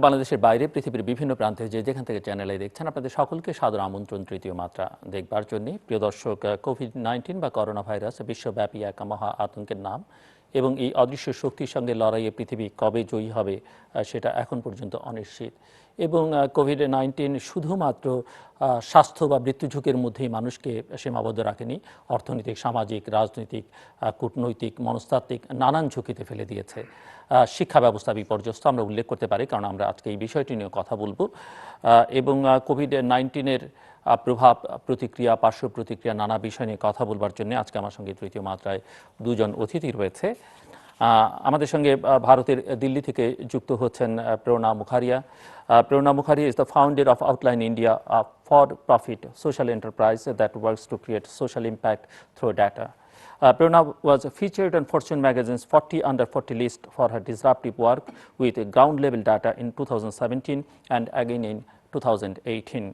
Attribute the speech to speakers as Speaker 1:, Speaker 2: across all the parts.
Speaker 1: বাংলাদেশের বাইরে পৃথিবীর বিভিন্ন প্রান্তে যেখান থেকে চ্যানেলে দেখছেন আপনাদের সকলকে সাদর আমন্ত্রণ তৃতীয় মাত্রা দেখবার জন্য। প্রিয় দর্শক, কোভিড-19 বা করোনা ভাইরাস বিশ্বব্যাপী এক মহা আতঙ্কের নাম এবং এই অদৃশ্য শক্তির সঙ্গে লড়াইয়ে পৃথিবী কবে জয়ী হবে সেটা এখন পর্যন্ত অনিশ্চিত। এবং কোভিড-19 শুধুমাত্র স্বাস্থ্য বা মৃত্যু ঝুঁকির মধ্যেই মানুষকে সীমাবদ্ধ রাখেনি, অর্থনৈতিক, সামাজিক, রাজনৈতিক, কূটনৈতিক, মনস্তাত্ত্বিক নানান ঝুঁকিতে ফেলে দিয়েছে। শিক্ষা ব্যবস্থা বিপর্যস্ত আমরা উল্লেখ করতে পারি, কারণ আমরা আজকে এই বিষয়টি নিয়ে কথা বলবো। এবং কোভিড-19-এর প্রভাব, প্রতিক্রিয়া, পার্শ্ব প্রতিক্রিয়া নানা বিষয় নিয়ে কথা বলবার জন্য আজকে আমার সঙ্গে তৃতীয় মাত্রায় দুজন অতিথি রয়েছে। আমাদের সঙ্গে ভারতের দিল্লি থেকে যুক্ত হচ্ছেন প্রেরণা মুখারিয়া। প্রেরণা মুখারিয়া is the founder of Outline India, a for-profit social enterprise that works to create social impact through data. Prerna was featured on Fortune magazine's 40 under 40 list for her disruptive work with ground-level data in 2017 and again in 2018.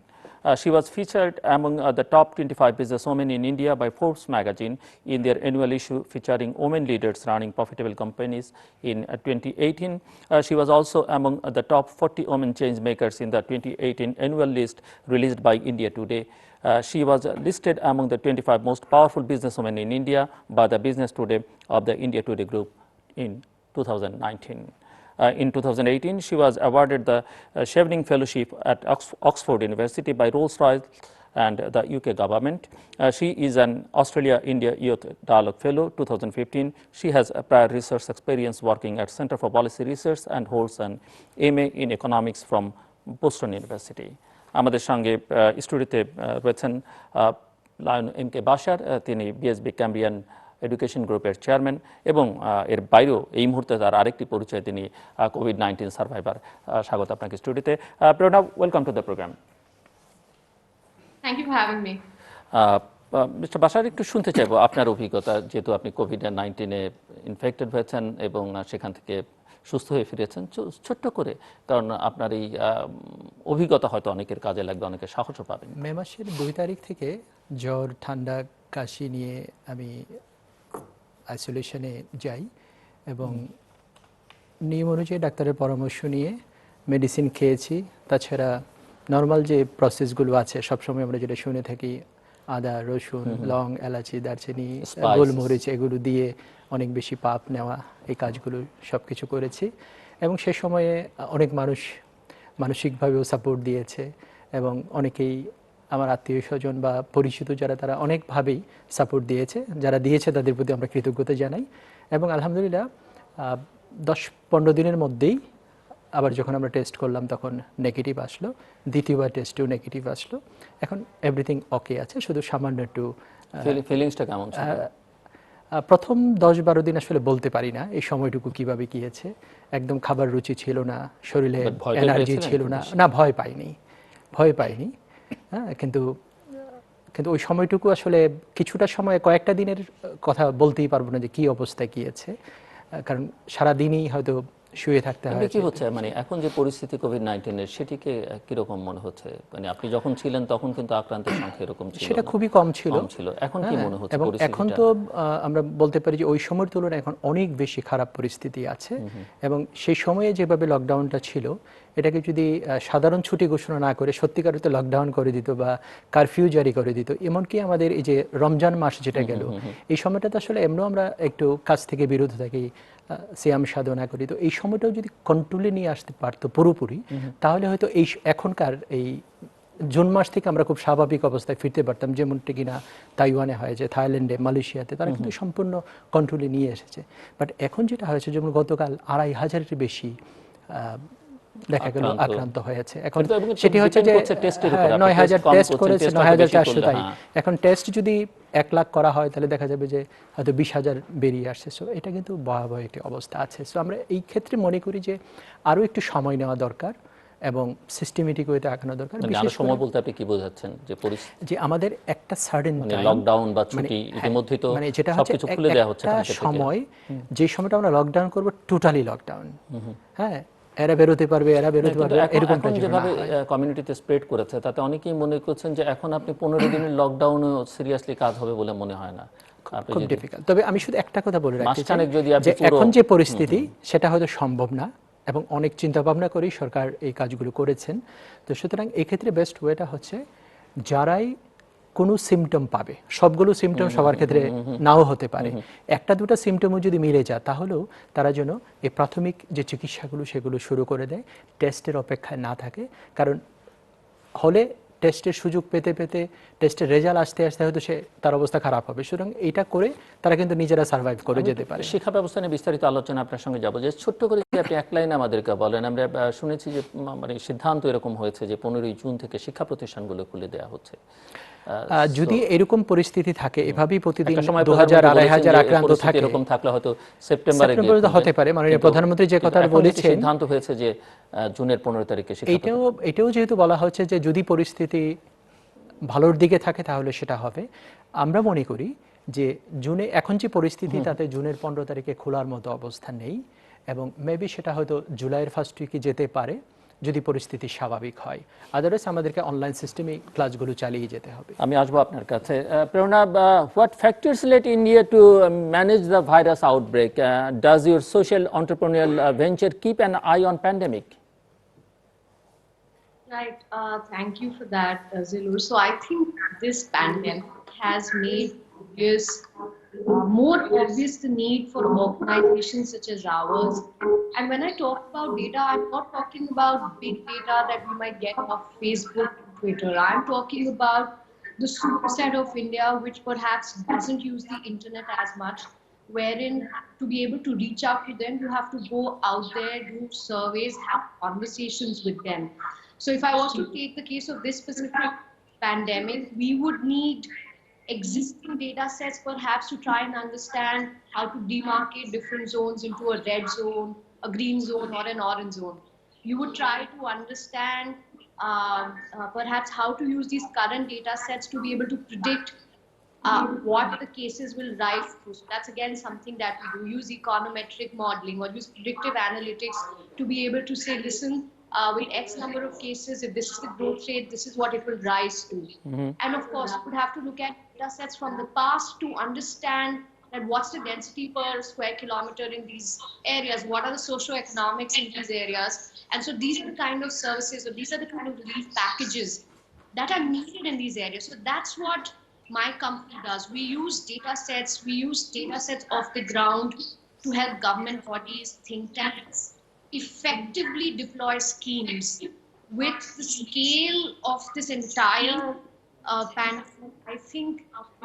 Speaker 1: She was featured among the top 25 businesswomen in India by Forbes magazine in their annual issue featuring women leaders running profitable companies in 2018. She was also among the top 40 women change makers in the 2018 annual list released by India Today. She was listed among the 25 most powerful businesswomen in India by the Business Today of the India Today group in 2019. In 2018, she was awarded the Chevening Fellowship at Oxford University by Rolls-Royce and the UK government. She is an Australia-India Youth Dialogue Fellow 2015. She has a prior research experience working at Center for Policy Research and holds an MA in Economics from Boston University. আমাদের সঙ্গে স্টুডিওতে রয়েছেন lion M K. Bashar, তিনি BSB Cambrian education গ্রুপের chairman এবং এর বাইরেও এই মুহূর্তে তার আরেকটি পরিচয়, তিনি কোভিড-19 সার্ভাইভার। স্বাগত আপনাকে স্টুডিওতে। Prerna, welcome to the programme.
Speaker 2: Thank you for having me.
Speaker 1: Mister Bashar, একটু শুনতে চাইবো আপনার অভিজ্ঞতা, যেহেতু আপনি কোভিড-19-এ ইনফেক্টেড হয়েছেন এবং সেখান থেকে সুস্থ হয়ে ফিরেছেন। ছোট্ট করে, কারণ আপনার এই অভিজ্ঞতা হয়তো অনেকের কাজে লাগবে, অনেকে সাহসও পাবেন।
Speaker 3: মে মাসের 2 তারিখ থেকে জ্বর, ঠান্ডা, কাশি নিয়ে আমি আইসোলেশনে যাই এবং নিয়ম অনুযায়ী ডাক্তারের পরামর্শ নিয়ে মেডিসিন খেয়েছি। তাছাড়া নর্মাল যে প্রসেসগুলো আছে সবসময় আমরা যেটা শুনে থাকি, আদা, রসুন, লং, এলাচি, দারচিনি, গোলমরিচ, এগুলো দিয়ে অনেক বেশি পাপ নেওয়া, এই কাজগুলো সব কিছু করেছি। এবং সে সময়ে অনেক মানুষ মানসিকভাবেও সাপোর্ট দিয়েছে এবং অনেকেই আমার আত্মীয় স্বজন বা পরিচিত যারা, তারা অনেকভাবেই সাপোর্ট দিয়েছে। যারা দিয়েছে তাদের প্রতি আমরা কৃতজ্ঞতা জানাই। এবং আলহামদুলিল্লাহ 10-15 দিনের মধ্যেই আবার যখন আমরা টেস্ট করলাম তখন নেগেটিভ আসলো, দ্বিতীয়বার টেস্টেও নেগেটিভ আসলো। এখন এভরিথিং ওকে আছে, শুধু সামান্য একটু
Speaker 1: ফিলিংসটা কেমন ছিল?
Speaker 3: প্রথম 10-12 দিন আসলে বলতে পারি না এই সময়টুকু কিভাবে গিয়েছে। একদম খাবার রুচি ছিল না, শরীরে এনার্জি ছিল না। না, ভয় পাইনি। হ্যাঁ, কিন্তু ওই সময়টুকু আসলে কিছুটা সময়, কয়েকটা দিনের কথা বলতেই পারবো না যে কি অবস্থায় গিয়েছে, কারণ সারাদিনই হয়তো শুয়ে থাকতে হয়।
Speaker 1: কি হচ্ছে মানে এখন যে পরিস্থিতি কোভিড-19-এর, সেটিকে কিরকম মনে হচ্ছে? মানে আপনি যখন ছিলেন তখন কিন্তু আক্রান্তের সংখ্যা এরকম ছিল,
Speaker 3: সেটা খুবই কম ছিল।
Speaker 1: এখন কি মনে হচ্ছে?
Speaker 3: এবং এখন তো আমরা বলতে পারি যে ওই সময়ের তুলনায় এখন অনেক বেশি খারাপ পরিস্থিতি আছে। এবং সেই সময়ে যেভাবে লকডাউনটা ছিল, এটাকে যদি সাধারণ ছুটি ঘোষণা না করে সত্যিকার অর্থে লকডাউন করে দিত বা কারফিউ জারি করে দিত, এমনকি আমাদের এই যে রমজান মাস যেটা গেল, এই সময়টাতে আসলে এমনও আমরা একটু কাজ থেকে বিরত থাকি, সিয়াম সাধনা করি, তো এই সময়টাও যদি কন্ট্রোলে নিয়ে আসতে পারতো পুরোপুরি, তাহলে হয়তো এই এখনকার এই জুন মাস থেকে আমরা খুব স্বাভাবিক অবস্থায় ফিরতে পারতাম, যেমনটি কিনা তাইওয়ানে হয়েছে, থাইল্যান্ডে, মালয়েশিয়াতে, তারা কিন্তু সম্পূর্ণ কন্ট্রোলে নিয়ে এসেছে। বাট এখন যেটা হয়েছে, যেমন গতকাল 2500-এর বেশি দেখা গেল আক্রান্ত হয়েছে। এখন সেটি হচ্ছে যে 9000 টেস্ট করেছে, 9400 তাই। এখন টেস্ট যদি 1 লাখ করা হয় তাহলে দেখা যাবে যে হয়তো 20,000 বেরিয়ে আসছে। সো এটা কিন্তু ভয়াবহ একটি অবস্থা আছে। সো আমরা এই ক্ষেত্রে মনে করি যে আরও একটু সময় নেওয়া দরকার এবং সিস্টেমেটিক ওয়েতে আগানো দরকার।
Speaker 1: বিশেষ সময় বলতে আপনি কি বোঝাচ্ছেন?
Speaker 3: যে আমাদের একটা সার্টেন
Speaker 1: লকডাউন বা ছুটি ইতিমধ্যে তো
Speaker 3: যেটা হচ্ছে
Speaker 1: খুলে দেওয়া হচ্ছে,
Speaker 3: একটা সময় যে সময়টা আমরা লকডাউন করব, টোটালি লকডাউন। হ্যাঁ, এরা বেরোতে পারবে, এরকম
Speaker 1: যেভাবে কমিউনিটিতে স্প্রেড করেছে, তাতে অনেকেই মনে করছেন যে এখন আপনি 15 দিনের লকডাউনও সিরিয়াসলি কাজ হবে বলে মনে হয় না।
Speaker 3: খুব ডিফিকাল্ট। তবে আমি শুধু একটা কথা বলে রাখতে চাই যে এখন যে পরিস্থিতি, সেটা হয়তো সম্ভব না এবং অনেক চিন্তা ভাবনা করেই সরকার এই কাজগুলো করেছেন। তো সুতরাং এক্ষেত্রে বেস্ট ওয়েটা হচ্ছে যারাই কোনো সিমটম পাবে, সবগুলো সিমটম সবার ক্ষেত্রে নাও হতে পারে, একটা দুটো সিমটমও যদি মিলে যায় তাহলেও তারা যেন এই প্রাথমিক যে চিকিৎসাগুলো সেগুলো শুরু করে দেয়, টেস্টের অপেক্ষায় না থাকে। কারণ হলে টেস্টের সুযোগ পেতে পেতে টেস্টের রেজাল্ট আসতে আসতে হয়তো তার অবস্থা খারাপ হবে। সুতরাং এইটা করে তারা কিন্তু নিজেরা সার্ভাইভ করে যেতে পারে।
Speaker 1: শিক্ষা ব্যবস্থা নিয়ে বিস্তারিত আলোচনা আপনার সঙ্গে যাব, যে ছোট্ট করে যদি আপনি এক লাইনে আমাদেরকে বলেন। আমরা শুনেছি যে মানে সিদ্ধান্ত এরকম হয়েছে যে 15ই জুন থেকে শিক্ষা প্রতিষ্ঠানগুলো খুলে দেওয়া হচ্ছে।
Speaker 3: যদি এরকম পরিস্থিতি থাকে, এভাবেই প্রতিদিন
Speaker 1: একটা সময়
Speaker 3: 2000-2500 আক্রান্ত থাকে,
Speaker 1: এরকম থাকলে হয়তো সেপ্টেম্বরে
Speaker 3: হতে পারে। মাননীয় প্রধানমন্ত্রী যে কথা বলেছেন,
Speaker 1: সিদ্ধান্ত হয়েছে যে জুনের 15 তারিখে শিক্ষা।
Speaker 3: এটাও যেহেতু বলা হচ্ছে যে যদি পরিস্থিতি ভালোর দিকে থাকে তাহলে সেটা হবে। আমরা মনে করি যে জুনে এখন যে পরিস্থিতি তাতে জুনের 15 তারিখে খোলার মতো অবস্থা নেই, এবং মেবি সেটা হয়তো জুলাইয়ের ফার্স্ট উইকে যেতে পারে যদি পরিস্থিতি স্বাভাবিক হয়। আদারওয়াইজ আমাদেরকে অনলাইন সিস্টেমে ক্লাসগুলো চালিয়ে যেতে হবে।
Speaker 1: আমি আসবো আপনার কাছে। Prerana, what factors let India to manage the virus outbreak? Does your social entrepreneurial venture keep an eye on pandemic?
Speaker 2: Right. Thank you for that, Zillur. So I think this pandemic has made this more obvious the need for organizations such as ours. And when I talk about data, I'm not talking about big data that we might get off Facebook, Twitter. I'm talking about the superset of India, which perhaps doesn't use the internet as much, wherein to be able to reach out to them, you have to go out there, do surveys, have conversations with them. So if I was to take the case of this specific pandemic, we would need existing data sets perhaps to try and understand how to demarcate different zones into a red zone, a green zone, or an orange zone. You would try to understand perhaps how to use these current data sets to be able to predict what the cases will rise to. So that's again something that we do. Use econometric modeling or use predictive analytics to be able to say, listen, with X number of cases, if this is the growth rate, this is what it will rise to. And of course, you would have to look at data sets from the past to understand that what's the density per square kilometer in these areas, what are the socio-economics in these areas. And so these are the kind of services, or these are the kind of relief packages that are needed in these areas. So that's what my company does. We use data sets off the ground to help government bodies, think tanks, effectively deploy schemes. With the scale of this entire pandemic, I think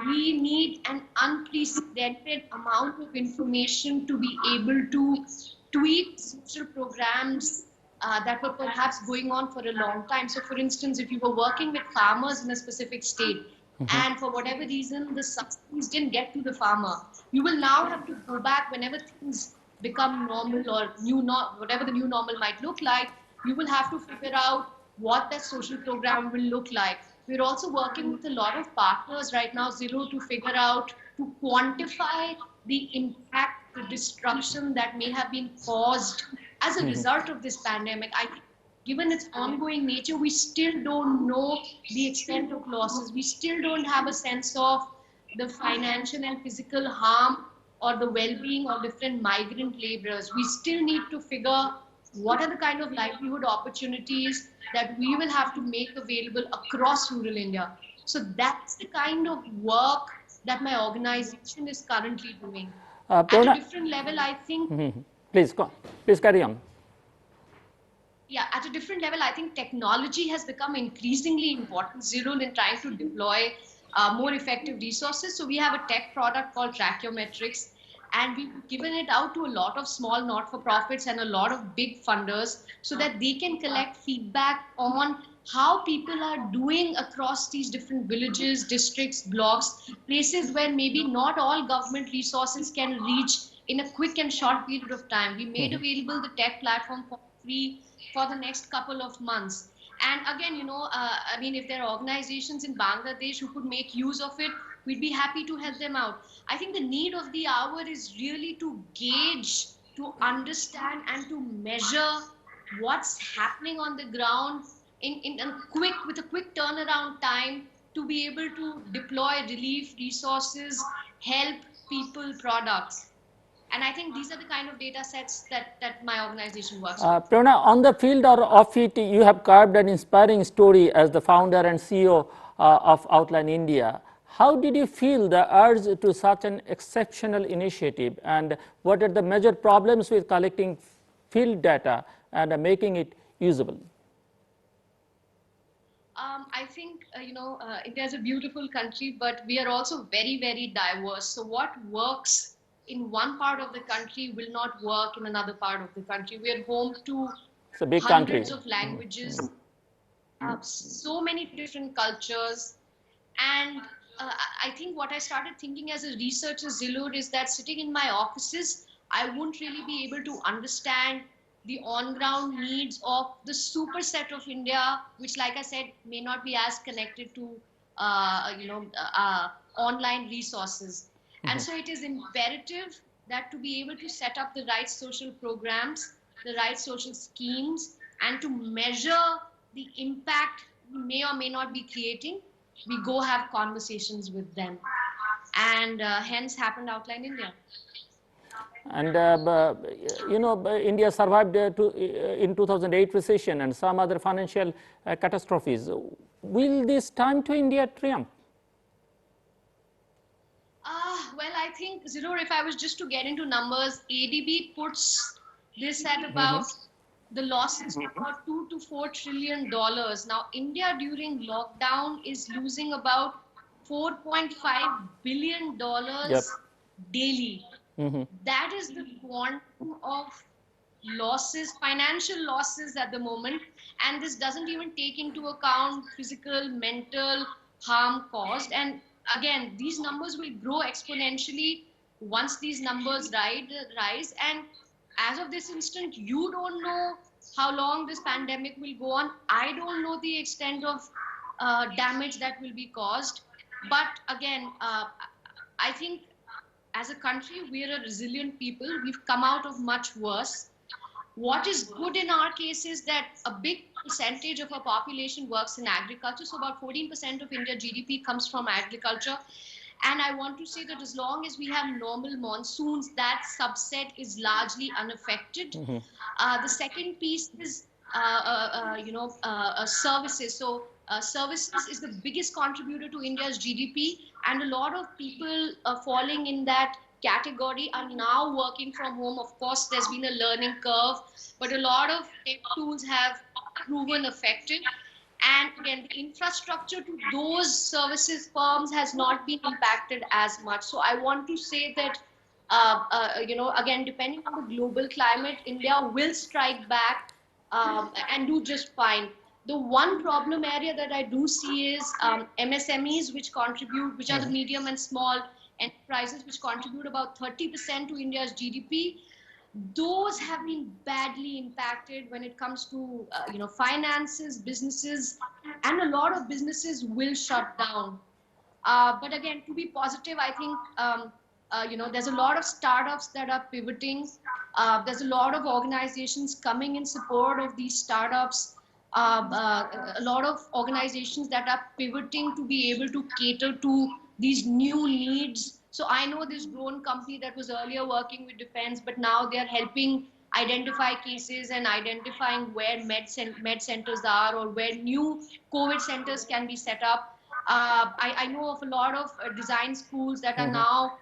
Speaker 2: we need an unprecedented amount of information to be able to tweak social programs that were perhaps going on for a long time. So for instance, if you were working with farmers in a specific state, and for whatever reason the subsidies didn't get to the farmer, you will now have to go back whenever things become normal or whatever the new normal might look like. You will have to figure out what that social program will look like. We're also working with a lot of partners right now, Zillur, to figure out, to quantify the impact, the disruption that may have been caused as a result of this pandemic. I think given its ongoing nature, we still don't know the extent of losses. We still don't have a sense of the financial and physical harm or the well-being of different migrant laborers. We still need to figure what are the kind of livelihood opportunities that we will have to make available across rural India. So that's the kind of work that my organization is currently doing. At a different level, I think...
Speaker 1: Please carry on.
Speaker 2: Yeah, at a different level, I think technology has become increasingly important, Zillur, in trying to deploy more effective resources. So we have a tech product called Tritiyo Matra, and we've given it out to a lot of small not-for-profits and a lot of big funders so that they can collect feedback on how people are doing across these different villages, districts, blocks, places where maybe not all government resources can reach in a quick and short period of time. We made available the tech platform for free for the next couple of months. And again, I mean, if there are organizations in Bangladesh who could make use of it, we'd be happy to help them out. I think the need of the hour is really to gauge, to understand, and to measure what's happening on the ground with a quick turnaround time to be able to deploy relief resources, help people, products. And I think these are the kind of data sets that my organization works with.
Speaker 1: Prerna, on the field or off it, you have carved an inspiring story as the founder and CEO of Outline India. How did you feel the urge to such an exceptional initiative, and what are the major problems with collecting field data and making it usable?
Speaker 2: I think, India is a beautiful country, but we are also very, very diverse. So what works in one part of the country will not work in another part of the country. We are home to
Speaker 1: It's a big
Speaker 2: hundreds
Speaker 1: country.
Speaker 2: of languages, so many different cultures. And I think what I started thinking as a researcher, Zillur, is that sitting in my offices, I wouldn't really be able to understand the on-ground needs of the superset of India, which, like I said, may not be as connected to, online resources. And so it is imperative that to be able to set up the right social programs, the right social schemes, and to measure the impact we may or may not be creating, we go have conversations with them. And hence happened Outline India.
Speaker 1: And India survived in 2008 recession and some other financial catastrophes. Will this time to India triumph?
Speaker 2: Well, I think, Zillur, if I was just to get into numbers, ADB puts this at about the losses of about $2 to $4 trillion. Now, India during lockdown is losing about $4.5 billion daily. That is the quantum of losses, financial losses at the moment, and this doesn't even take into account physical, mental harm caused. And again, these numbers will grow exponentially once these numbers rise. And as of this instant, you don't know how long this pandemic will go on. I don't know the extent of damage that will be caused. But again, I think as a country, we are a resilient people. We've come out of much worse. What is good in our case is that a big percentage of our population works in agriculture. So about 14% of India GDP comes from agriculture. And I want to say that as long as we have normal monsoons, that subset is largely unaffected. The second piece is, services. So services is the biggest contributor to India's GDP, and a lot of people falling in that category are now working from home. Of course, there's been a learning curve, but a lot of tech tools have proven effective. And again, the infrastructure to those services firms has not been impacted as much. So I want to say that, again, depending on the global climate, India will strike back and do just fine. The one problem area that I do see is MSMEs, which are the medium and small enterprises, which contribute about 30% to India's GDP. Those have been badly impacted when it comes to finances, businesses, and a lot of businesses will shut down. But again, to be positive, I think there's a lot of startups that are pivoting. There's a lot of organizations coming in support of these startups. A lot of organizations that are pivoting to be able to cater to these new needs. So I know this drone company that was earlier working with defense, but now they're helping identify cases and identifying where med centers are or where new COVID centers can be set up. I know of a lot of design schools that are now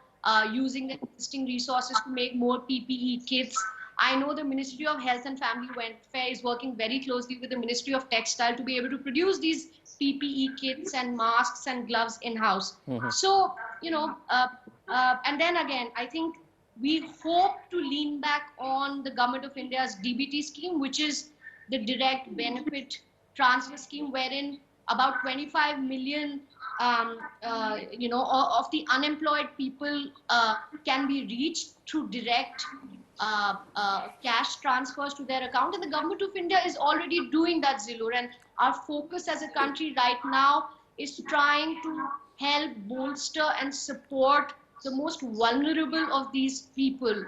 Speaker 2: using the existing resources to make more PPE kits. I know the Ministry of Health and Family Welfare is working very closely with the Ministry of Textile to be able to produce these PPE kits and masks and gloves in-house. So, and then again, I think we hope to lean back on the Government of India's DBT scheme, which is the direct benefit transfer scheme, wherein about 25 million of the unemployed people can be reached through direct cash transfers to their account. And the Government of India is already doing that, Zillur. And our focus as a country right now is trying to help bolster and support the most vulnerable of these people.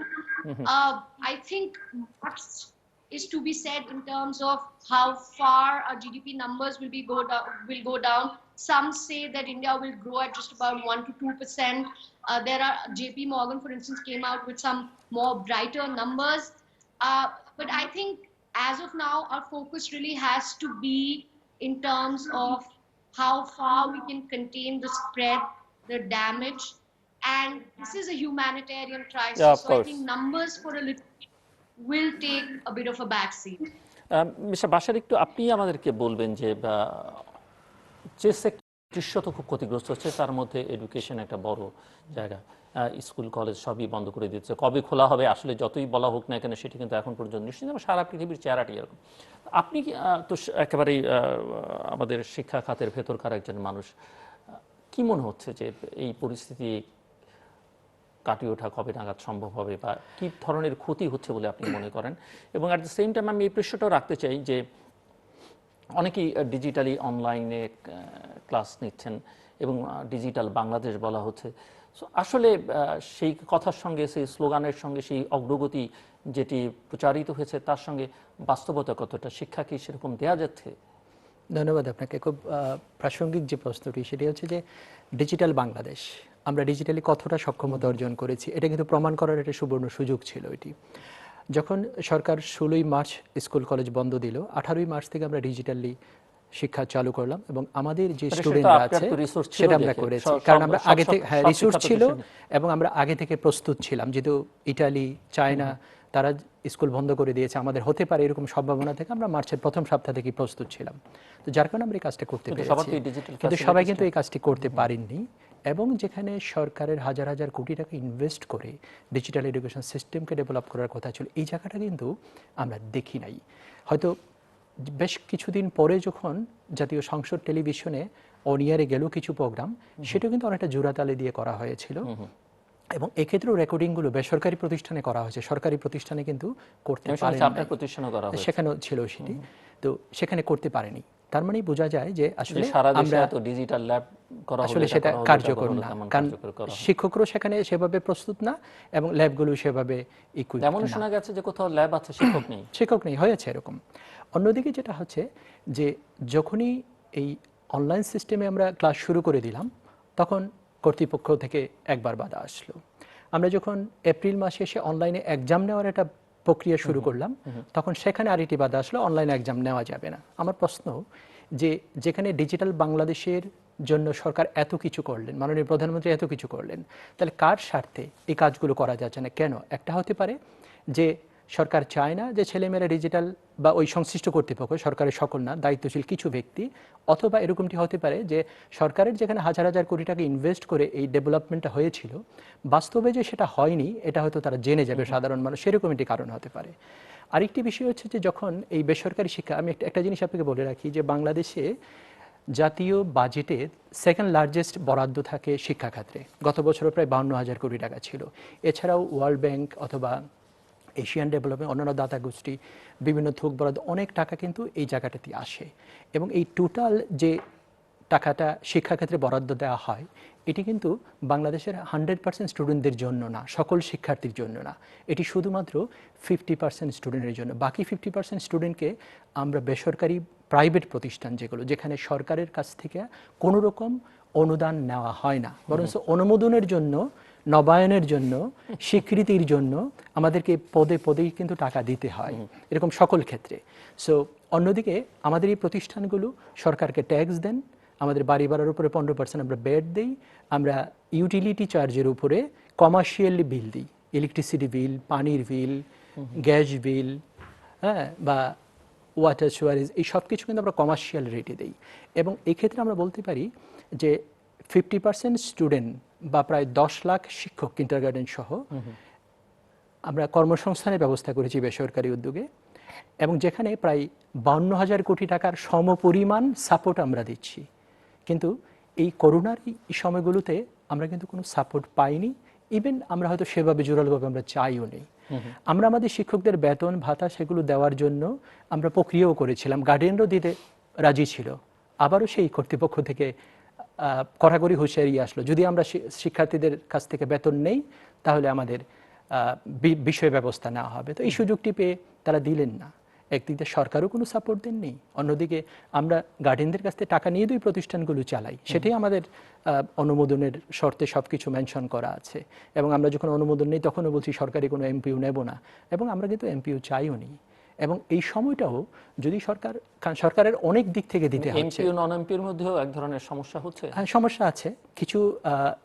Speaker 2: I think much is to be said in terms of how far our GDP numbers will go down. Some say that India will grow at just about 1 to 2%. There are JP Morgan, for instance, came out with some more brighter numbers. But I think as of now, our focus really has to be in terms of how far we can contain the spread, the damage. And this is a humanitarian
Speaker 1: Yeah,
Speaker 2: crisis.
Speaker 1: of
Speaker 2: So I
Speaker 1: course.
Speaker 2: think numbers for a little will take a bit of a backseat.
Speaker 1: Mister Bashar, একটু আপনি আমাদেরকে বলবেন যে যে sector তো খুব ক্ষতিগ্রস্ত হচ্ছে, তার মধ্যে এডুকেশন একটা বড় জায়গা। স্কুল কলেজ সবই বন্ধ করে দিচ্ছে। কবে খোলা হবে আসলে যতই বলা হোক না কেন সেটি কিন্তু এখন পর্যন্ত নিশ্চিত, এবং সারা পৃথিবীর চেহারাটি এরকম। আপনি তো একেবারেই আমাদের শিক্ষা খাতের ভেতরকার একজন মানুষ, কি মনে হচ্ছে যে এই পরিস্থিতি কাটিয়ে ওঠা কবে নাগাদ সম্ভব হবে, বা কী ধরনের ক্ষতি হচ্ছে বলে আপনি মনে করেন? এবং অ্যাট দ্য সেম টাইম আমি এই প্রশ্নটাও রাখতে চাই যে অনেকেই ডিজিটালি অনলাইনে ক্লাস নিচ্ছেন এবং ডিজিটাল বাংলাদেশ বলা হচ্ছে। সো আসলে সেই কথার সঙ্গে, সেই স্লোগানের সঙ্গে, সেই অগ্রগতি যেটি প্রচারিত হয়েছে তার সঙ্গে বাস্তবতা কতটা, শিক্ষা কি সেরকম দেওয়া যাচ্ছে?
Speaker 3: ধন্যবাদ আপনাকে। খুব প্রাসঙ্গিক যে প্রশ্নটি সেটি হচ্ছে যে ডিজিটাল বাংলাদেশ, আমরা ডিজিটালি কতটা সক্ষমতা অর্জন করেছি এটা কিন্তু প্রমাণ করার একটা সুবর্ণ সুযোগ ছিল এটি। যখন সরকার 16ই মার্চ স্কুল কলেজ বন্ধ দিল, 18ই মার্চ থেকে আমরা ডিজিটালি শিক্ষা চালু করলাম এবং আমাদের যে স্টুডেন্টরা আছে সেটা আমরা করেছি, কারণ আমরা আগে থেকে রিসোর্স ছিল এবং আমরা আগে থেকে প্রস্তুত ছিলাম। যেহেতু ইটালি, চায়না তারা স্কুল বন্ধ করে দিয়েছে, আমাদের হতে পারে এরকম সম্ভাবনা থেকে আমরা মার্চের প্রথম সপ্তাহ থেকে প্রস্তুত ছিলাম। তো যার কারণে আমরা এই কাজটা করতে পেরেছি, কিন্তু সবাই কিন্তু এই কাজটি করতে পারেননি। এবং যেখানে সরকারের হাজার হাজার কোটি টাকা ইনভেস্ট করে ডিজিটাল এডুকেশন সিস্টেমকে ডেভেলপ করার কথা ছিল, এই জায়গাটা কিন্তু আমরা দেখি নাই। হয়তো বেশ কিছুদিন পরে যখন জাতীয় সংসদ টেলিভিশনে অন ইয়ারে গেল কিছু প্রোগ্রাম, সেটা কিন্তু অনেকটা জোড়াতালে দিয়ে করা হয়েছিল এবং এক্ষেত্রেও রেকর্ডিংগুলো বেসরকারি প্রতিষ্ঠানে করা হয়েছে, সরকারি প্রতিষ্ঠানে কিন্তু করতে পারেনি। সেখানেও ছিল সেটি, তো সেখানে করতে পারেনি। তার মানে বোঝা যায় যে আসলে আমরা
Speaker 1: ডিজিটাল ল্যাব করা
Speaker 3: আসলে সেটা কার্যকর না, কারণ শিক্ষকরাও সেখানে সেভাবে প্রস্তুত না এবং ল্যাবগুলো সেভাবে ইকুইপড না।
Speaker 1: এমন শোনা গেছে যে কোথাও ল্যাব আছে, শিক্ষক নেই
Speaker 3: হয়েছে এরকম। অন্যদিকে যেটা হচ্ছে যে যখনই এই অনলাইন সিস্টেমে আমরা ক্লাস শুরু করে দিলাম, তখন কর্তৃপক্ষ থেকে একবার বাধা আসলো। আমরা যখন এপ্রিল মাসে এসে অনলাইনে এক্সাম নেওয়ার একটা প্রক্রিয়া শুরু করলাম, তখন সেখানে আরেকটি বাধা আসলো, অনলাইনে এক্সাম নেওয়া যাবে না। আমার প্রশ্ন যে যেখানে ডিজিটাল বাংলাদেশের জন্য সরকার এত কিছু করলেন, মাননীয় প্রধানমন্ত্রী এত কিছু করলেন, তাহলে কার স্বার্থে এই কাজগুলো করা যাচ্ছে না কেন? একটা হতে পারে যে সরকার চায় না যে ছেলেমেয়েরা ডিজিটাল, বা ওই সংশ্লিষ্ট কর্তৃপক্ষ, সরকারের সকল না, দায়িত্বশীল কিছু ব্যক্তি, অথবা এরকমটি হতে পারে যে সরকারের যেখানে হাজার হাজার কোটি টাকা ইনভেস্ট করে এই ডেভেলপমেন্টটা হয়েছিল, বাস্তবে যে সেটা হয়নি এটা হয়তো তারা জেনে যাবে সাধারণ মানুষ, সেরকম একটি কারণ হতে পারে। আরেকটি বিষয় হচ্ছে যে যখন এই বেসরকারি শিক্ষা, আমি একটা জিনিস আপনাকে বলে রাখি যে বাংলাদেশে জাতীয় বাজেটে সেকেন্ড লার্জেস্ট বরাদ্দ থাকে শিক্ষা খাতে। গত বছর প্রায় 52,000 কোটি টাকা ছিল। এছাড়াও ওয়ার্ল্ড ব্যাংক অথবা এশিয়ান ডেভেলপমেন্ট, অন্যান্য দাতা গোষ্ঠী, বিভিন্ন থোক বরাদ্দ, অনেক টাকা কিন্তু এই জায়গাটাতে আসে। এবং এই টোটাল যে টাকাটা শিক্ষাক্ষেত্রে বরাদ্দ দেওয়া হয়, এটি কিন্তু বাংলাদেশের 100% স্টুডেন্টদের জন্য না, সকল শিক্ষার্থীর জন্য না, এটি শুধুমাত্র 50% স্টুডেন্টের জন্য। বাকি 50% স্টুডেন্টকে আমরা বেসরকারি প্রাইভেট প্রতিষ্ঠান, যেখানে সরকারের কাছ থেকে কোনো রকম অনুদান নেওয়া হয় না, বরং অনুমোদনের জন্য, নবায়নের জন্য, স্বীকৃতির জন্য আমাদেরকে পদে পদেই কিন্তু টাকা দিতে হয়, এরকম সকল ক্ষেত্রে। সো অন্যদিকে আমাদের এই প্রতিষ্ঠানগুলো সরকারকে ট্যাক্স দেন, আমাদের বাড়ি ভাড়ার উপরে 15% আমরা ব্যাট দিই, আমরা ইউটিলিটি চার্জের উপরে কমার্শিয়ালি বিল দিই, ইলেকট্রিসিটি বিল, পানির বিল, গ্যাস বিল, হ্যাঁ, বা ওয়াটার সুয়ারেজ, এই সব কিছু কিন্তু আমরা কমার্শিয়াল রেটে দিই। এবং এক্ষেত্রে আমরা বলতে পারি যে 50% স্টুডেন্ট বা প্রায় 10 লাখ শিক্ষক কিন্ডারগার্টেন সহ আমরা কর্মসংস্থানের ব্যবস্থা করেছি বেসরকারি উদ্যোগে, এবং যেখানে প্রায় 52,000 কোটি টাকার সমপরিমাণ সাপোর্ট আমরা দিচ্ছি। কিন্তু এই করোনার এই সময়গুলোতে আমরা কিন্তু কোনো সাপোর্ট পাইনি, ইভেন আমরা হয়তো সেভাবে জোরালোভাবে আমরা চাইও নেই। আমরা আমাদের শিক্ষকদের বেতন ভাতা সেগুলো দেওয়ার জন্য আমরা প্রক্রিয়াও করেছিলাম, গার্ডিয়ানরাও দিতে রাজি ছিল, আবারও সেই কর্তৃপক্ষ থেকে কড়াকড়ি হুঁশিয়ারি আসলো, যদি আমরা শিক্ষার্থীদের কাছ থেকে বেতন নেই তাহলে আমাদের বিষয় ব্যবস্থা নেওয়া হবে। তো এই সুযোগটি পেয়ে তারা দিলেন না, একদিক দিয়ে সরকারও কোনো সাপোর্ট দেননি, অন্যদিকে আমরা গার্ডিয়ানদের কাছ থেকে টাকা নিয়ে দুই প্রতিষ্ঠানগুলো চালাই, সেটাই আমাদের অনুমোদনের শর্তে সব কিছু মেনশন করা আছে। এবং আমরা যখন অনুমোদন নেই তখনও বলছি সরকারি কোনো এমপিও নেব না, এবং আমরা কিন্তু এমপিও চাইও নি। এবং এই সময়টাও যদি সরকারের অনেক দিক থেকে দিতে হচ্ছে।
Speaker 1: এমপিও নন এমপির মধ্যেও এক ধরনের সমস্যা হচ্ছে।
Speaker 3: হ্যাঁ, সমস্যা আছে। কিছু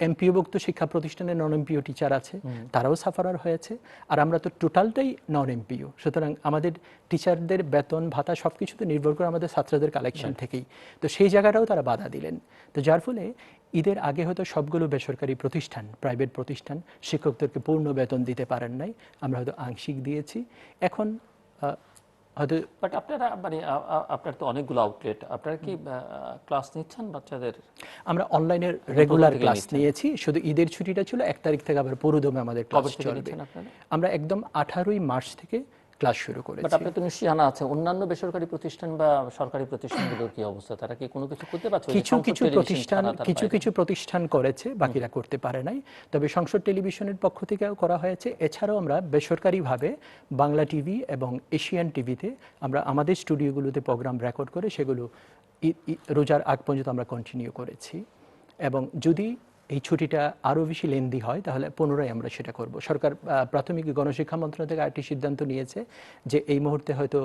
Speaker 3: এমপিওভুক্ত শিক্ষা প্রতিষ্ঠানে নন এমপিও টিচার আছে, তারাও সাফারার হয়েছে। আর আমরা তো টোটালটাই নন এমপিও, সুতরাং আমাদের টিচারদের বেতন ভাতা সবকিছুতে নির্ভর করে আমাদের ছাত্রদের কালেকশন থেকেই। তো সেই জায়গাটাও তারা বাধা দিলেন। তো যার ফলে ঈদের আগে হয়তো সবগুলো বেসরকারি প্রতিষ্ঠান, প্রাইভেট প্রতিষ্ঠান শিক্ষকদেরকে পূর্ণ বেতন দিতে পারেন নাই, আমরা হয়তো আংশিক দিয়েছি। এখন হয়তো
Speaker 1: বাট আপনারা মানে আপনার তো অনেকগুলো আউটলেট, আপনারা কি ক্লাস নিচ্ছেন বাচ্চাদের?
Speaker 3: আমরা অনলাইনে রেগুলার ক্লাস নিয়েছি, শুধু ঈদের ছুটিটা ছিল 1 তারিখ থেকে আবার পুরোদমে আমাদের ক্লাস চলবে। আমরা একদম 18ই মার্চ থেকে ক্লাস শুরু করেছি।
Speaker 1: বাট আপনার তো নিশ্চয়ই জানা আছে অন্যান্য বেসরকারি প্রতিষ্ঠান বা সরকারি প্রতিষ্ঠানগুলোর কি অবস্থা, তারা কি কোনো কিছু করতে পারছে?
Speaker 3: কিছু প্রতিষ্ঠান করেছে, বাকিরা করতে পারে নাই। তবে সংসদ টেলিভিশনের পক্ষ থেকেও করা হয়েছে। এছাড়াও আমরা বেসরকারিভাবে বাংলা টিভি এবং এশিয়ান টিভিতে আমরা আমাদের স্টুডিওগুলোতে প্রোগ্রাম রেকর্ড করে সেগুলো রোজার আগ পর্যন্ত আমরা কন্টিনিউ করেছি। এবং যদি এই ছুটিটা আরও বেশি লেন্দি হয় তাহলে পুনরায় আমরা সেটা করব। সরকার প্রাথমিক গণশিক্ষা মন্ত্রণালয় থেকে আরেকটি সিদ্ধান্ত নিয়েছে যে এই মুহূর্তে হয়তো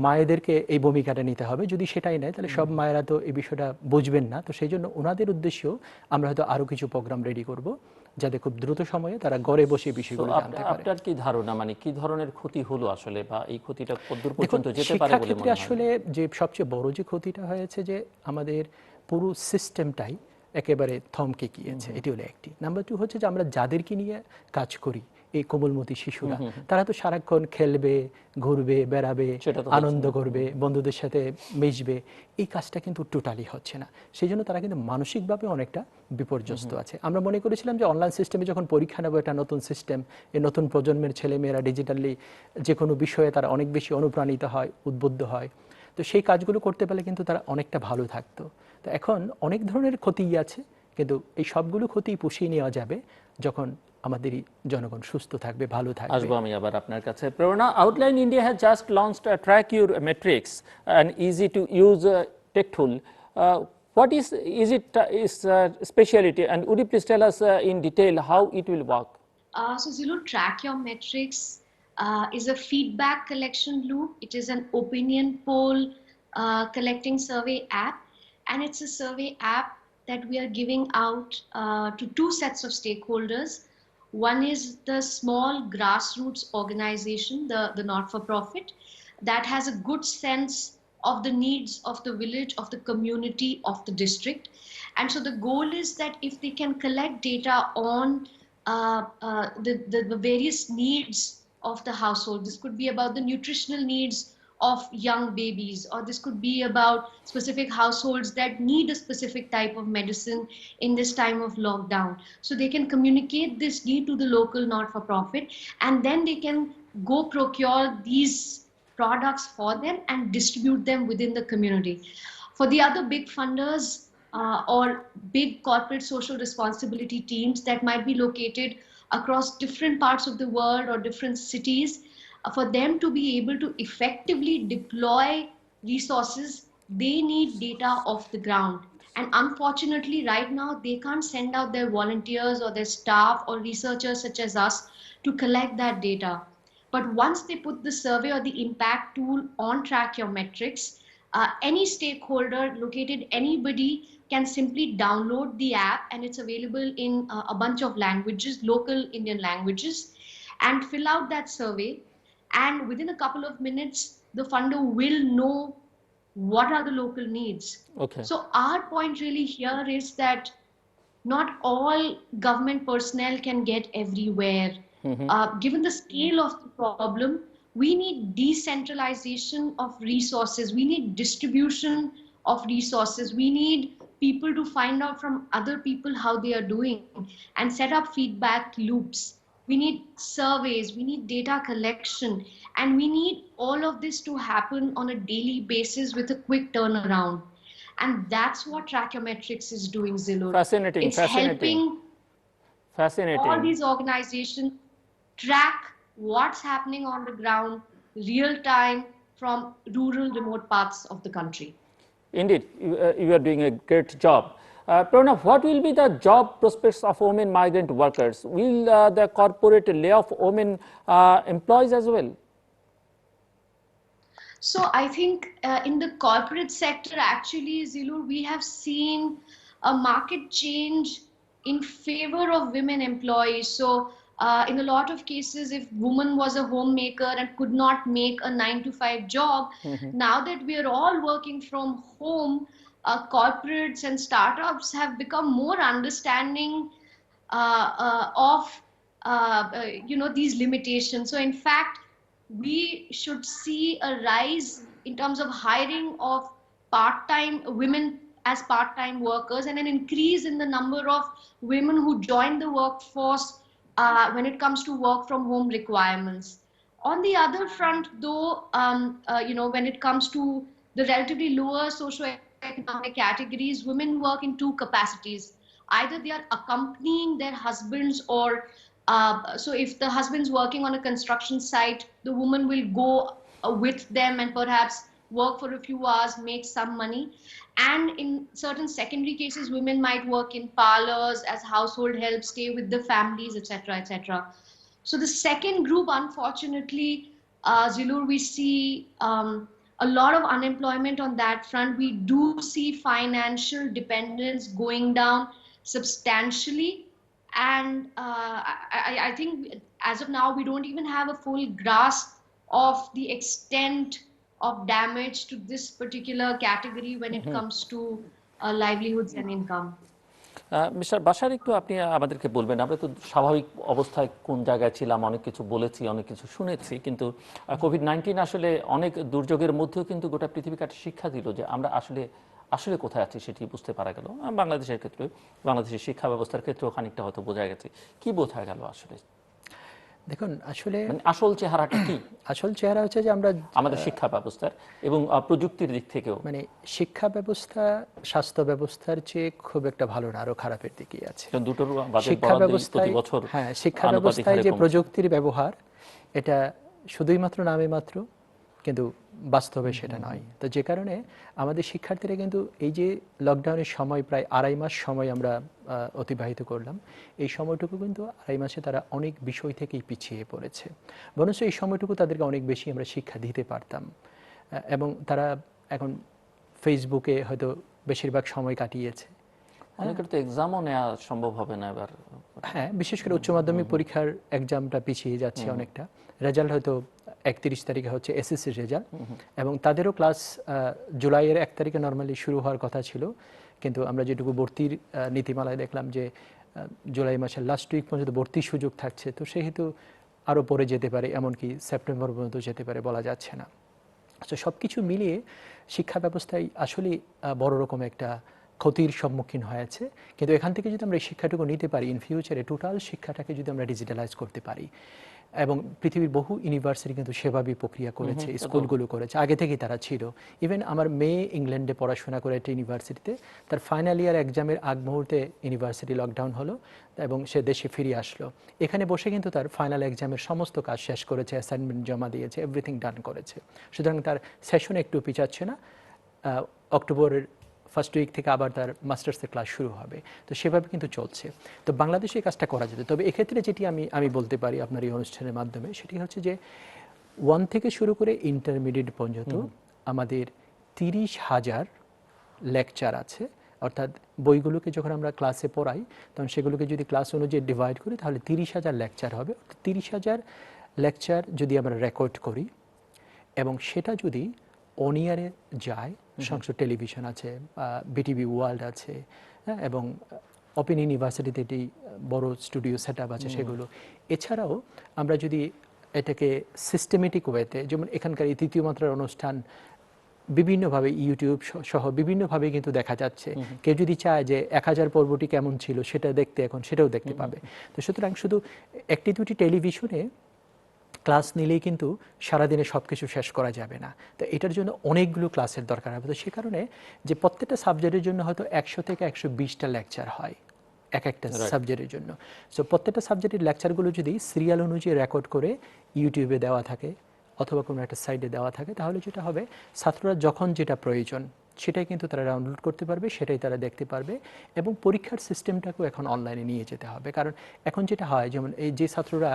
Speaker 3: মায়েদেরকে এই ভূমিকাটা নিতে হবে। যদি সেটাই নেয় তাহলে সব মায়েরা তো এই বিষয়টা বুঝবেন না। তো সেই জন্য ওনাদের উদ্দেশ্যেও আমরা হয়তো আরও কিছু প্রোগ্রাম রেডি করব যাতে খুব দ্রুত সময়ে তারা ঘরে বসে বিষয়গুলো জানতে পারে।
Speaker 1: আপনার কি ধারণা, মানে কি ধরনের ক্ষতি হলো আসলে, বা এই ক্ষতিটা কতদূর পর্যন্ত যেতে পারে বলে মনে হয়?
Speaker 3: আসলে যে সবচেয়ে বড় যে ক্ষতিটা হয়েছে যে আমাদের পুরো সিস্টেমটাই একেবারে থমকে গিয়েছে, এটি হলো একটি। নাম্বার 2 হচ্ছে যে আমরা যাদেরকে নিয়ে কাজ করি, এই কোমলমতি শিশুরা, তারা তো সারাক্ষণ খেলবে, ঘুরবে, বেড়াবে, আনন্দ করবে, বন্ধুদের সাথে মিশবে, এই কাজটা কিন্তু টোটালি হচ্ছে না। সেই জন্য তারা কিন্তু মানসিকভাবে অনেকটা বিপর্যস্ত আছে। আমরা মনে করেছিলাম যে অনলাইন সিস্টেমে যখন পরীক্ষা নেব, এটা নতুন সিস্টেম, এই নতুন প্রজন্মের ছেলেমেয়েরা ডিজিটালি যে কোনো বিষয়ে তারা অনেক বেশি অনুপ্রাণিত হয়, উদ্বুদ্ধ হয়, তো সেই কাজগুলো করতে পারলে কিন্তু তারা অনেকটা ভালো থাকতো। তো এখন অনেক ধরনের ক্ষতিই আছে, কিন্তু এই সবগুলো ক্ষতি পুষিয়ে নেওয়া যাবে যখন আমাদের জনগণ সুস্থ থাকবে, ভালো থাকবে।
Speaker 1: আসবো আমি আবার আপনার কাছে। প্রেরণা, outline India has just launched Tritiyo Matra, an easy to use tech tool. What is it speciality, and would you please tell us in detail how it will work?
Speaker 2: So Zillur, Tritiyo Matra is a feedback collection loop. It is an opinion poll collecting survey app, and it's a survey app that we are giving out to 2 sets of stakeholders. One is the small grassroots organization, the not-for-profit, that has a good sense of the needs of the village, of the community, of the district. And so the goal is that if they can collect data on the various needs of the household, this could be about the nutritional needs of young babies, or this could be about specific households that need a specific type of medicine in this time of lockdown. So they can communicate this need to the local not-for-profit, and then they can go procure these products for them and distribute them within the community. For the other big funders or big corporate social responsibility teams that might be located across different parts of the world or different cities, for them to be able to effectively deploy resources, they need data off the ground. And unfortunately, right now, they can't send out their volunteers or their staff or researchers such as us to collect that data. But once they put the survey or the impact tool on Tritiyo Matra, any stakeholder located, anybody can simply download the app, and it's available in a bunch of languages, local Indian languages, and fill out that survey. And within a couple of minutes, the funder will know what are the local needs.
Speaker 1: Okay.
Speaker 2: So our point really here is that not all government personnel can get everywhere. Given the scale of the problem, we need decentralization of resources. We need distribution of resources. We need people to find out from other people how they are doing and set up feedback loops. We need surveys, we need data collection, and we need all of this to happen on a daily basis with a quick turnaround. And that's what Tritiyo Matra is doing, Zillur.
Speaker 1: Fascinating,
Speaker 2: it's
Speaker 1: fascinating.
Speaker 2: helping all these organizations track what's happening on the ground, real time, from rural, remote parts of the country.
Speaker 1: Indeed, you are doing a great job. Prerna, what will be the job prospects of women migrant workers? Will the corporate lay off women employees as well?
Speaker 2: So I think in the corporate sector, actually, Zillur, we have seen a market change in favor of women employees. So in a lot of cases, if woman was a homemaker and could not make a 9 to 5 job, now that we are all working from home, corporates and startups have become more understanding of these limitations. So in fact, we should see a rise in terms of hiring of part-time women as part-time workers, and an increase in the number of women who join the workforce when it comes to work from home requirements. On the other front, though, when it comes to the relatively lower socioeconomic categories, women work in two capacities. Either they are accompanying their husbands, or so if the husband's working on a construction site, the woman will go with them and perhaps work for a few hours, make some money. And in certain secondary cases, women might work in parlors as household help, stay with the families, etc., etc. So the second group, unfortunately, Zillur, we see a lot of unemployment on that front. We do see financial dependence going down substantially. And I think as of now, we don't even have a full grasp of the extent of damage to this particular category when it comes to livelihoods and income.
Speaker 1: Mister Bashar, একটু আপনি আমাদেরকে বলবেন, আমরা তো স্বাভাবিক অবস্থায় কোন জায়গায় ছিলাম, অনেক কিছু বলেছি, অনেক কিছু শুনেছি, কিন্তু কোভিড-19 আসলে অনেক দুর্যোগের মধ্যেও কিন্তু গোটা পৃথিবীকে একটা শিক্ষা দিল যে আমরা আসলে আসলে কোথায় আছি সেটি বুঝতে পারা গেল। বাংলাদেশের ক্ষেত্রে, বাংলাদেশের শিক্ষা ব্যবস্থার ক্ষেত্রেও খানিকটা হয়তো বোঝা গেছে। কি বোঝা গেল আসলে?
Speaker 3: দেখুন, আসলে
Speaker 1: আসল চেহারাটা কি?
Speaker 3: আসল চেহারা হচ্ছে যে আমরা
Speaker 1: আমাদের শিক্ষা ব্যবস্থার এবং প্রযুক্তির দিক থেকেও,
Speaker 3: মানে শিক্ষা ব্যবস্থা স্বাস্থ্য ব্যবস্থার চেয়ে খুব একটা ভালো না, আরো খারাপের দিকেই আছে।
Speaker 1: দুটোর
Speaker 3: শিক্ষা ব্যবস্থায়, হ্যাঁ, শিক্ষা ব্যবস্থায় যে প্রযুক্তির ব্যবহার, এটা শুধুই মাত্র নামে মাত্র, কিন্তু বাস্তবে সেটা নয়। তো যে কারণে আমাদের শিক্ষার্থীরা কিন্তু এই যে লকডাউনের সময় প্রায় 2.5 মাস সময় আমরা অতিবাহিত করলাম, এই সময়টুকু কিন্তু 2.5 মাসে তারা অনেক বিষয় থেকেই পিছিয়ে পড়েছে। বরঞ্চ এই সময়টুকু তাদেরকে অনেক বেশি আমরা শিক্ষা দিতে পারতাম। এবং তারা এখন ফেসবুকে হয়তো বেশিরভাগ সময় কাটিয়েছে।
Speaker 1: অনেকের তো এক্সামও নেওয়া সম্ভব হবে না এবার।
Speaker 3: হ্যাঁ, বিশেষ করে উচ্চ মাধ্যমিক পরীক্ষার এক্সামটা পিছিয়ে যাচ্ছে অনেকটা। রেজাল্ট হয়তো 31 তারিখে হচ্ছে এসএসসির রেজাল্ট, এবং তাদেরও ক্লাস জুলাইয়ের 1 তারিখে নর্মালি শুরু হওয়ার কথা ছিল, কিন্তু আমরা যেটুকু ভর্তির নীতিমালায় দেখলাম যে জুলাই মাসের লাস্ট উইক পর্যন্ত ভর্তির সুযোগ থাকছে। তো সেহেতু আরও পরে যেতে পারে, এমনকি সেপ্টেম্বর পর্যন্ত যেতে পারে, বলা যাচ্ছে না। তো সব কিছু মিলিয়ে শিক্ষা ব্যবস্থায় আসলে বড় রকম একটা ক্ষতির সম্মুখীন হয়েছে। কিন্তু এখান থেকে যদি আমরা এই শিক্ষাটুকু নিতে পারি, ইন ফিউচারে টোটাল শিক্ষাটাকে যদি আমরা ডিজিটালাইজ করতে পারি, এবং পৃথিবীর বহু ইউনিভার্সিটি কিন্তু সেভাবেই প্রক্রিয়া করেছে, স্কুলগুলো করেছে, আগে থেকেই তারা ছিল। ইভেন আমার মেয়ে ইংল্যান্ডে পড়াশোনা করে একটা ইউনিভার্সিটিতে, তার ফাইনাল ইয়ার এক্সামের আগ মুহূর্তে ইউনিভার্সিটি লকডাউন হলো এবং সে দেশে ফিরে আসলো। এখানে বসে কিন্তু তার ফাইনাল এক্সামের সমস্ত কাজ শেষ করেছে, অ্যাসাইনমেন্ট জমা দিয়েছে, এভরিথিং ডান করেছে। সুতরাং তার সেশন একটু পিছাচ্ছে না। অক্টোবরের ফার্স্ট উইক থেকে আবার তার মাস্টার্সের ক্লাস শুরু হবে। তো সেভাবে কিন্তু চলছে। তো বাংলাদেশে এই কাজটা করা যেত। তবে এক্ষেত্রে যেটি আমি বলতে পারি আপনার এই অনুষ্ঠানের মাধ্যমে, সেটি হচ্ছে যে 1 থেকে শুরু করে ইন্টারমিডিয়েট পর্যন্ত আমাদের 30,000 লেকচার আছে। অর্থাৎ বইগুলোকে যখন আমরা ক্লাসে পড়াই, তখন সেগুলোকে যদি ক্লাস অনুযায়ী ডিভাইড করি, তাহলে 30,000 লেকচার হবে। 30,000 লেকচার যদি আমরা রেকর্ড করি, এবং সেটা যদি অন ইয়ারে যায়, সংসদ টেলিভিশন আছে, বিটিভি ওয়ার্ল্ড আছে, এবং ওপেন ইউনিভার্সিটিতে এটি বড় স্টুডিও সেট আপ আছে সেগুলো। এছাড়াও আমরা যদি এটাকে সিস্টেমেটিক ওয়েতে, যেমন এখানকার এই তৃতীয় মাত্রার অনুষ্ঠান বিভিন্নভাবে ইউটিউব সহ বিভিন্নভাবে কিন্তু দেখা যাচ্ছে। কেউ যদি চায় যে 1000 পর্বটি কেমন ছিল সেটা দেখতে, এখন সেটাও দেখতে পাবে। তো সুতরাং শুধু একটি দুটি টেলিভিশনে ক্লাস নিলেই কিন্তু সারাদিনে সব কিছু শেষ করা যাবে না। তো এটার জন্য অনেকগুলো ক্লাসের দরকার হবে। তো সে কারণে যে প্রত্যেকটা সাবজেক্টের জন্য হয়তো 100 থেকে 120টা লেকচার হয় এক একটা সাবজেক্টের জন্য। সো প্রত্যেকটা সাবজেক্টের লেকচারগুলো যদি সিরিয়াল অনুযায়ী রেকর্ড করে ইউটিউবে দেওয়া থাকে, অথবা কোনো একটা সাইডে দেওয়া থাকে, তাহলে যেটা হবে ছাত্ররা যখন যেটা প্রয়োজন সেটাই কিন্তু তারা ডাউনলোড করতে পারবে, সেটাই তারা দেখতে পারবে। এবং পরীক্ষার সিস্টেমটাকেও এখন অনলাইনে নিয়ে যেতে হবে, কারণ এখন যেটা হয় যেমন এই যে ছাত্ররা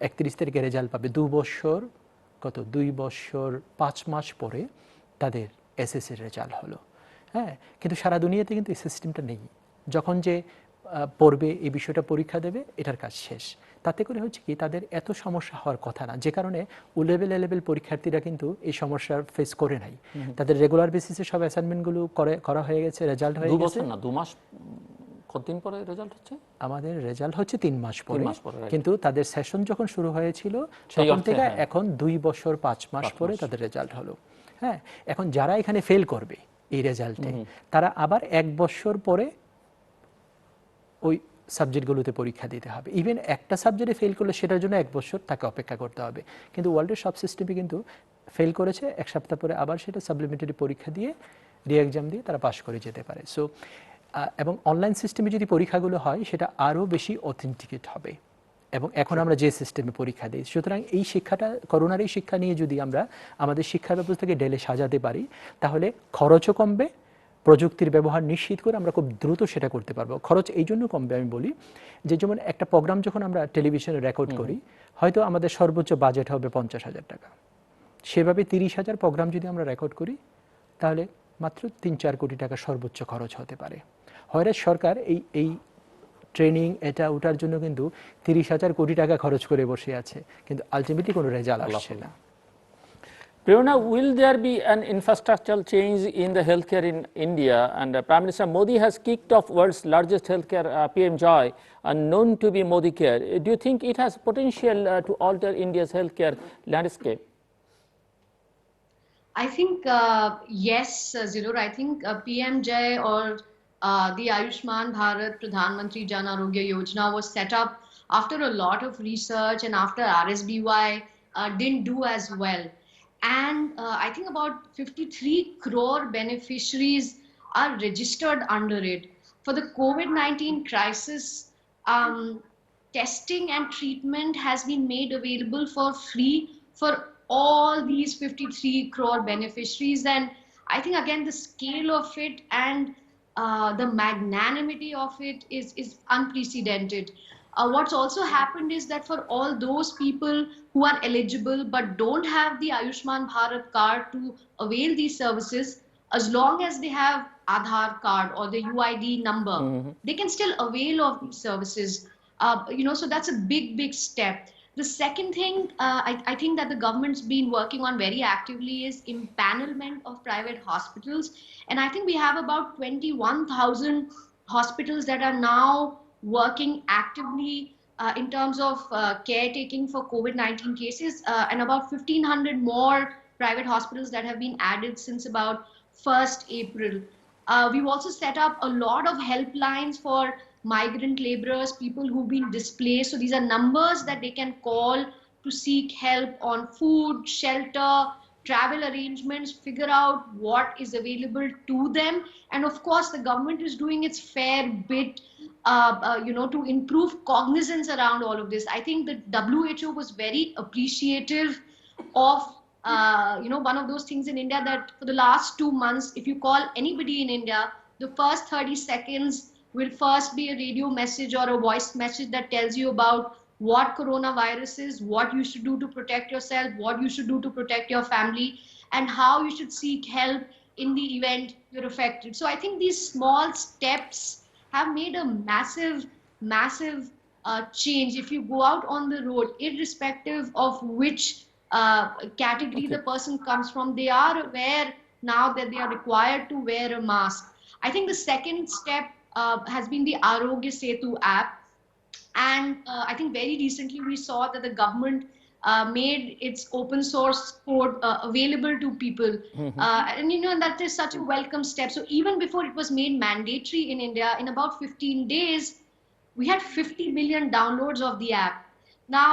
Speaker 3: 31 তারিখে রেজাল্ট পাবে, 2 বছর 5 মাস পরে তাদের এসএসসির রেজাল্ট হলো। হ্যাঁ, কিন্তু সারা দুনিয়াতে কিন্তু এই সিস্টেমটা নেই। যখন যে পড়বে, এই বিষয়টা পরীক্ষা দেবে, এটার কাজ শেষ। তাতে করে হচ্ছে কি তাদের এত সমস্যা হওয়ার কথা না, যে কারণে ও লেভেল পরীক্ষার্থীরা কিন্তু এই সমস্যার ফেস করে নাই। তাদের রেগুলার বেসিসে সব অ্যাসাইনমেন্টগুলো করা হয়ে গেছে, রেজাল্ট হয়ে গেছে।
Speaker 1: 2 বছর না 2 মাস, কতদিন পরে রেজাল্ট হচ্ছে?
Speaker 3: আমাদের রেজাল্ট হচ্ছে 3 মাস পরে,
Speaker 1: right.
Speaker 3: কিন্তু তাদের সেশন যখন শুরু হয়েছিল তখন থেকে এখন 2 বছর 5 মাস পরে তাদের রেজাল্ট হলো। হ্যাঁ, এখন যারা এখানে ফেল করবে এই রেজাল্টে, তারা আবার 1 বছর পরে ওই সাবজেক্টগুলোতে পরীক্ষা দিতে হবে। ইভেন একটা সাবজেক্টে ফেল করলে সেটার জন্য 1 বছর তাকে অপেক্ষা করতে হবে। কিন্তু ওয়ার্ল্ডের সব সিস্টেমে কিন্তু ফেল করেছে 1 সপ্তাহ পরে আবার সেটা সাপ্লিমেন্টারি পরীক্ষা দিয়ে এক্সাম দিয়ে তারা পাশ করে যেতে পারে। সো এবং অনলাইন সিস্টেমে যদি পরীক্ষাগুলো হয় সেটা আরও বেশি অথেন্টিকেট হবে। এবং এখন আমরা যে সিস্টেমে পরীক্ষা দিই, সুতরাং এই শিক্ষাটা, করোনার এই শিক্ষা নিয়ে যদি আমরা আমাদের শিক্ষা ব্যবস্থাকে ঢেলে সাজাতে পারি, তাহলে খরচও কমবে, প্রযুক্তির ব্যবহার নিশ্চিত করে আমরা খুব দ্রুত সেটা করতে পারবো। খরচ এই জন্য কমবে, আমি বলি যে যেমন একটা প্রোগ্রাম যখন আমরা টেলিভিশনে রেকর্ড করি, হয়তো আমাদের সর্বোচ্চ বাজেট হবে 50,000 টাকা। সেভাবে 30,000 প্রোগ্রাম যদি আমরা রেকর্ড করি, তাহলে মাত্র 3-4 কোটি টাকা সর্বোচ্চ খরচ হতে পারে। হয় সরকার এই ট্রেনিং এটা ওটার জন্য কিন্তু 30,000 কোটি টাকা খরচ করে বসে আছে, কিন্তু আলটিমেটলি কোনো রেজাল্ট আসছে না।
Speaker 1: Prerna, will there be an infrastructural change in the healthcare in India? And Prime Minister Modi has kicked off world's largest healthcare PM Joy, known to be Modi Care. Do you think it has potential to alter India's healthcare landscape?
Speaker 2: I think yes, Zillur. I think PM Jai or the Ayushman Bharat Pradhan Mantri Jan Arogya Yojana was set up after a lot of research and after RSBY didn't do as well. And I think about 53 crore beneficiaries are registered under it. For the COVID-19 crisis, testing and treatment has been made available for free for all these 53 crore beneficiaries. And I think again the scale of it and the magnanimity of it is unprecedented. What's also happened is that for all those people who are eligible but don't have the Ayushman Bharat card to avail these services, as long as they have Aadhaar card or the UID number, they can still avail of these services. So that's a big step. The second thing I think that the government's been working on very actively is empanelment of private hospitals. And I think we have about 21,000 hospitals that are now working actively in terms of caretaking for COVID-19 cases, and about 1,500 more private hospitals that have been added since about 1st April. We've also set up a lot of helplines for migrant laborers, people who've been displaced. So these are numbers that they can call to seek help on food, shelter, travel arrangements, figure out what is available to them. And of course, the government is doing its fair bit to improve cognizance around all of this. I think the WHO was very appreciative of one of those things in India that for the last 2 months, if you call anybody in India, the first 30 seconds will first be a radio message or a voice message that tells you about what coronavirus is, what you should do to protect yourself, what you should do to protect your family, and how you should seek help in the event you're affected. So I think these small steps have made a massive change. If you go out on the road, irrespective of which category the person comes from, they are aware now that they are required to wear a mask. I think the second step has been the Arogya Setu app. And I think very recently we saw that the government made its open source code available to people. And that is such a welcome step. So even before it was made mandatory in India, in about 15 days, we had 50 million downloads of the app. Now,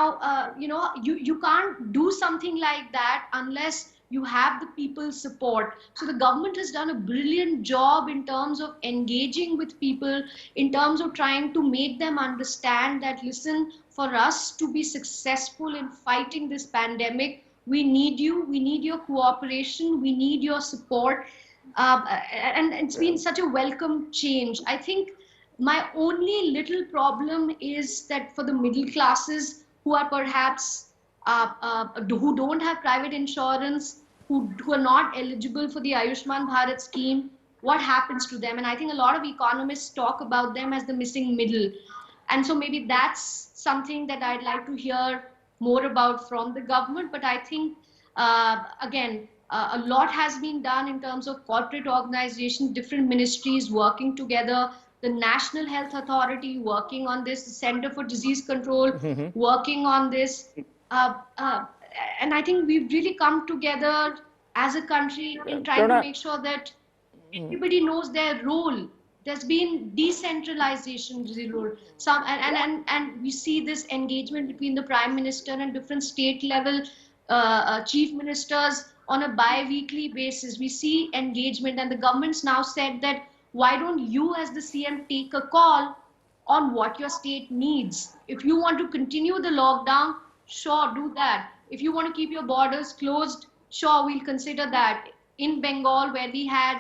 Speaker 2: you can't do something like that unless you have the people's support. So the government has done a brilliant job in terms of engaging with people, in terms of trying to make them understand that, listen, for us to be successful in fighting this pandemic, We need you. We need your cooperation. We need your support. Uh, and it's been such a welcome change. I think my only little problem is that for the middle classes who are perhaps who don't have private insurance, who are not eligible for the Ayushman Bharat scheme, what happens to them? And I think a lot of economists talk about them as the missing middle. And so maybe that's something that I'd like to hear more about from the government. But I think, again, a lot has been done in terms of corporate organization, different ministries working together, the National Health Authority working on this, the Center for Disease Control working on this. Uh, uh, and I think we've really come together as a country in trying to make sure that everybody knows their role. There's been decentralization, Zillur. And we see this engagement between the Prime Minister and different state level chief ministers on a bi-weekly basis. We see engagement, and the government's now said that why don't you as the CM take a call on what your state needs? If you want to continue the lockdown, sure, do that. If you want to keep your borders closed, sure, we'll consider that. In Bengal, where we had,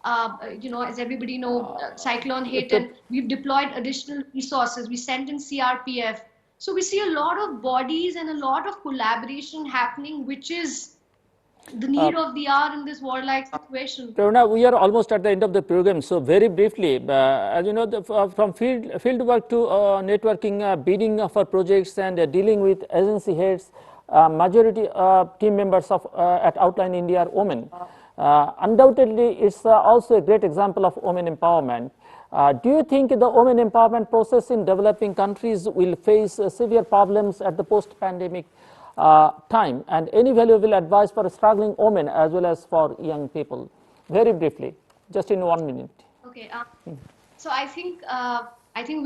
Speaker 2: as everybody know, cyclone hit, and we've deployed additional resources. We sent in CRPF. So we see a lot of bodies and a lot of collaboration happening, which is the need of the hour in this war-like situation.
Speaker 1: Prerna, we are almost at the end of the program, so very briefly, as you know, from field work to networking, bidding for projects and dealing with agency heads, majority team members of at Outline India are women. Undoubtedly, it's also a great example of women empowerment. Do you think the women empowerment process in developing countries will face severe problems at the post-pandemic time, and any valuable advice for struggling women as well as for young people? Very briefly, just in 1 minute.
Speaker 2: Okay. So I think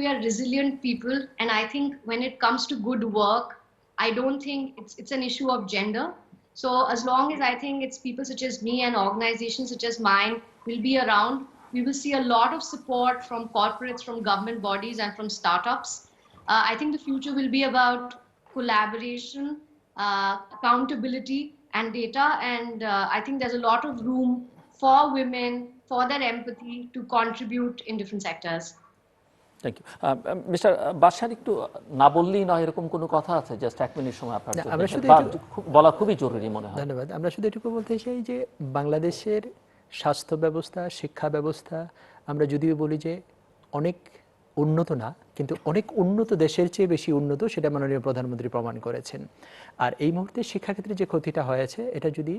Speaker 2: we are resilient people, and I think when it comes to good work, I don't think it's an issue of gender. So as long as I think it's people such as me and organizations such as mine will be around, we will see a lot of support from corporates, from government bodies, and from startups. I think the future will be about collaboration, accountability, and data. And I think there's a lot of room for women, for their empathy to contribute in different sectors.
Speaker 1: Thank you mister Bashar, একটু না বললেই নয় এরকম কোনো কথা আছে? Just 1 minute সময় আপনার বলা খুবই জরুরি মনে হয়।
Speaker 3: ধন্যবাদ। আমরা শুধু এটুকু বলতে চাই যে বাংলাদেশের স্বাস্থ্য ব্যবস্থা, শিক্ষা ব্যবস্থা, আমরা যদিও বলি যে অনেক উন্নত না, কিন্তু অনেক উন্নত দেশের চেয়ে বেশি উন্নত, সেটা মাননীয় প্রধানমন্ত্রী প্রমাণ করেছেন। আর এই মুহূর্তে শিক্ষাক্ষেত্রে যে ক্ষতিটা হয়েছে, এটা যদি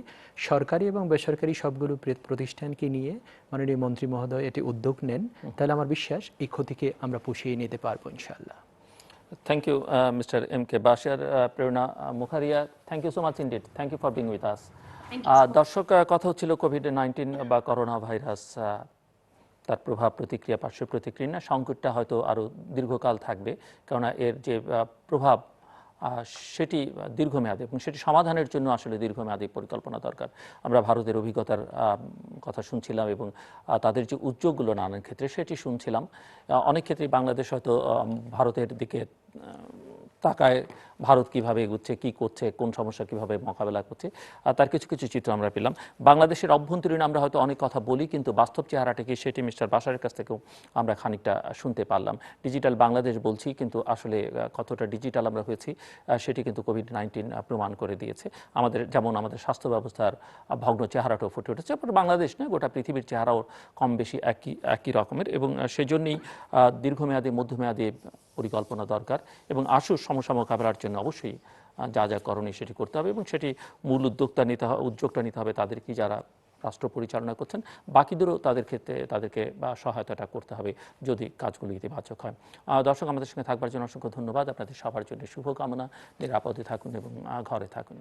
Speaker 3: সরকারি এবং বেসরকারি সবগুলো প্রতিষ্ঠানকে নিয়ে মাননীয় মন্ত্রী মহোদয় এটি উদ্যোগ নেন, তাহলে আমার বিশ্বাস এই ক্ষতিকে আমরা পুষিয়ে নিতে পারবো ইনশাআল্লাহ।
Speaker 1: Thank you mister M.K. Bashar, Prerna Mukharya, thank you so much indeed. Thank you for being with us. দর্শক, কথা হচ্ছিল কোভিড-19 বা করোনা ভাইরাস, তার প্রভাব, প্রতিক্রিয়া, পার্শ্ব প্রতিক্রিয়া না, সংকটটা হয়তো আরও দীর্ঘকাল থাকবে, কেননা এর যে প্রভাব সেটি দীর্ঘমেয়াদী, এবং সেটি সমাধানের জন্য আসলে দীর্ঘমেয়াদী পরিকল্পনা দরকার। আমরা ভারতের অভিজ্ঞতার কথা শুনছিলাম এবং তাদের যে উদ্যোগগুলো নানান ক্ষেত্রে সেটি শুনছিলাম। অনেক ক্ষেত্রেই বাংলাদেশ হয়তো ভারতের দিকে তাকায়, ভারত কিভাবে এগুচ্ছে, কি করছে, কোন সমস্যা কিভাবে মোকাবেলা করছে, তার কিছু কিছু চিত্র আমরা পেলাম। বাংলাদেশের অভ্যন্তরীণ আমরা হয়তো অনেক কথা বলি, কিন্তু বাস্তব চেহারাটা কি সেটি মিস্টার বাশারের কাছ থেকেও আমরা খানিকটা শুনতে পারলাম। ডিজিটাল বাংলাদেশ বলছি, কিন্তু আসলে কতটা ডিজিটাল আমরা হয়েছি সেটি কিন্তু কোভিড-19 প্রমাণ করে দিয়েছে। যেমন আমাদের স্বাস্থ্য ব্যবস্থার ভগ্ন চেহারাটাও ফুটে উঠেছে, বাংলাদেশ নয়, গোটা পৃথিবীর চেহারাও কম বেশি একই রকমের, এবং সেজন্যই দীর্ঘমেয়াদী, মধ্যমেয়াদী পরিকল্পনা দরকার। এবং সমস্যা মোকাবেলার জন্য অবশ্যই যা যা করণীয় সেটি করতে হবে, এবং সেটি মূল উদ্যোগটা নিতে হবে তাদেরকে যারা রাষ্ট্র পরিচালনা করছেন। বাকিদেরও তাদেরকে সহায়তাটা করতে হবে যদি কাজগুলো ইতিবাচক হয়। দর্শক, আমাদের সঙ্গে থাকবার জন্য অসংখ্য ধন্যবাদ। আপনাদের সবার জন্য শুভকামনা। নিরাপদে থাকুন এবং ঘরে থাকুন।